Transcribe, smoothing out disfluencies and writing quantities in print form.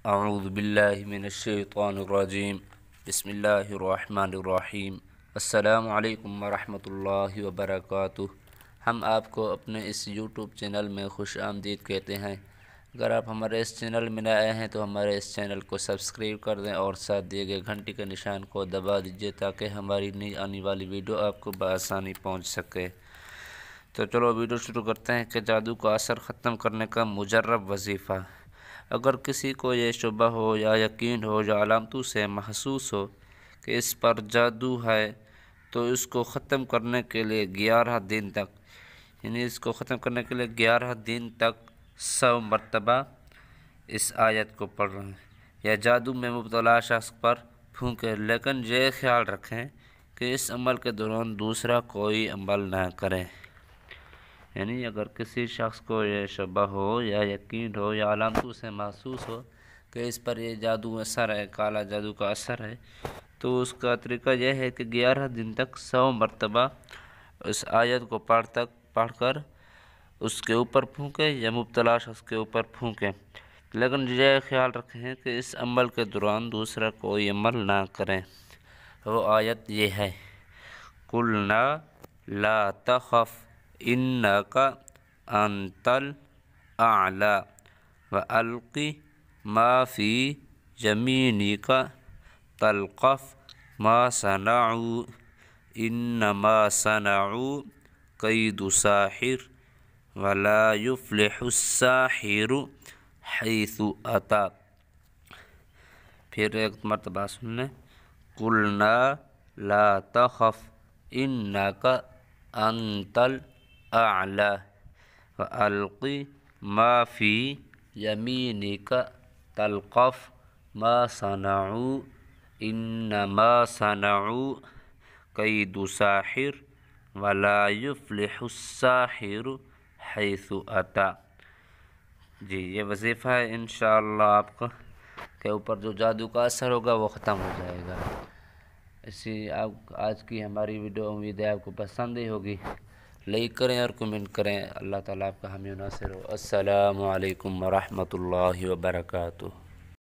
اعوذ باللہ من الشیطان الرجیم بسم اللہ الرحمن الرحیم السلام علیکم ورحمۃ اللہ وبرکاتہ۔ ہم آپ کو اپنے اس یوٹیوب چینل میں خوش آمدید کہتے ہیں۔ اگر آپ ہمارے اس چینل میں نئے آئے ہیں تو ہمارے اس چینل کو سبسکرائب کر دیں اور ساتھ دیے گئے گھنٹی کے نشان کو دبا دیجیے تاکہ ہماری نئی آنے والی ویڈیو آپ کو بآسانی پہنچ سکے۔ تو چلو ویڈیو شروع کرتے ہیں کہ جادو کا اثر ختم کرنے کا مجرب وظیفہ۔ اگر کسی کو یہ شبہ ہو یا یقین ہو یا علامتوں سے محسوس ہو کہ اس پر جادو ہے تو اس کو ختم کرنے کے لیے 11 دن تک اس کو ختم کرنے کے لیے 11 دن تک 100 مرتبہ اس آیت کو پڑھیں یا جادو میں مبتلا شخص پر پھونکیں، لیکن یہ خیال رکھیں کہ اس عمل کے دوران دوسرا کوئی عمل نہ کریں۔ اگر کسی شخص کو یہ شبہ ہو یا یقین ہو یا علامتوں سے محسوس ہو کہ اس پر یہ جادو اثر ہے، کالا جادو کا اثر ہے، تو اس کا طریقہ یہ ہے کہ 11 دن تک 100 مرتبہ اس آیت کو پڑھ کر اس کے اوپر پھونکیں یا مبتلا شخص کے اوپر پھونکیں، لیکن یہ خیال رکھیں کہ اس عمل کے دوران دوسرا کوئی عمل نہ کریں۔ وہ آیت یہ ہے: قُلْنَا لَا تَخَفْ إِنَّكَ أَنْتَ الْأَعْلَى وَأَلْقِ مَا فِي يَمِينِكَ تَلْقَفْ مَا صَنَعُوا إِنَّمَا صَنَعُوا كَيْدُ سَاحِرٍ وَلَا يُفْلِحُ السَّاحِرُ حَيْثُ أَتَى۔ پھر ایک مرتبہ سن لیں: قُلْنَا لَا تَخَفْ إِنَّكَ أَنْتَ الْأَعْلَى وَأَلْقِ مَا فِي يَمِينِكَ تَلْقَفْ مَا صَنَعُوا إِنَّمَا صَنَعُوا كَيْدُ سَاحِرٍ وَلَا يُفْلِحُ السَّاحِرُ حَيْثُ أَتَى۔ جی یہ وظیفہ ہے، انشاءاللہ آپ کا کے اوپر جو جادو کا اثر ہوگا وہ ختم ہو جائے گا۔ آج کی ہماری ویڈیو امید ہے آپ کو پسند ہی ہوگی۔ لائک کریں اور کمنٹ کریں۔ اللہ تعالیٰ آپ کا حامی و ناصر ہو۔ السلام علیکم ورحمۃ اللہ وبرکاتہ۔